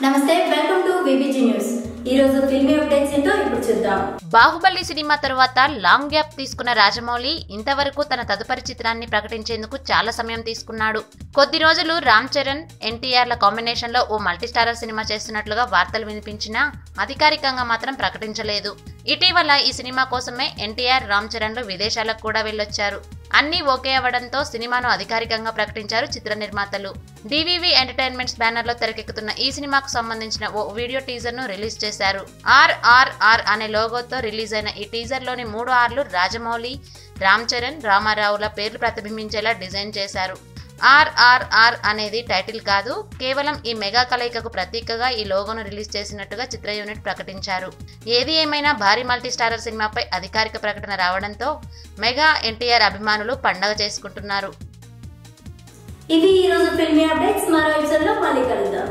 నమస్తే, welcome to VBG news. ఈ రోజు ఫిల్మీ అప్డేట్స్ ఏంటో ఇప్పుడు చూద్దాం. బాహుబలి సినిమా తరువాత లాంగ్ గ్యాప్ తీసుకున్న రాజమౌళి ఇంతవరకు తన తదుపరి చిత్రాన్ని ప్రకటించేందుకు చాలా సమయం తీసుకున్నాడు. కొద్ది రోజులు రామ్ చరణ్, ఎన్టీఆర్ల కాంబినేషన్ లో ఓ మల్టీస్టారర్ సినిమా చేస్తున్నట్లుగా వార్తలు వినిపించినా అధికారికంగా మాత్రం ప్రకటించలేదు. ఇటీవల ఈ సినిమా కోసమే ఎన్టీఆర్, రామ్ చరణ్లు విదేశాలకు కూడా వెళ్ళొచ్చారు. అన్నీ ఓకే అవ్వడంతో సినిమాను అధికారికంగా ప్రకటించారు చిత్ర నిర్మాతలు. డివివి ఎంటర్టైన్మెంట్స్ బ్యానర్ లో తెరకెక్కుతున్న ఈ సినిమాకు సంబంధించిన ఓ వీడియో టీజర్ ను రిలీజ్ చేశారు. RRR అనే లోగోతో రిలీజ్ అయిన ఈ టీజర్ లోని 3 Rలు రాజమౌళి, రామ్ చరణ్, రామారావుల పేర్లు ప్రతిబింబించేలా డిజైన్ చేశారు. RRR అనేది టైటిల్ కాదు, కేవలం ఈ మెగా కలయికకు ప్రతీకగా ఈ లోగోను రిలీజ్ చేసినట్టుగా చిత్ర యూనిట్ ప్రకటించారు. ఏది ఏమైనా భారీ మల్టీస్టారర్ సినిమాపై అధికారిక ప్రకటన రావడంతో మెగా, ఎన్టీఆర్ అభిమానులు పండగ చేసుకుంటున్నారు. ఇవి ఈ రోజు ఫిల్మీ అప్డేట్స్. మరో ఎపిసోడ్ లో మళ్ళీ కలుద్దాం.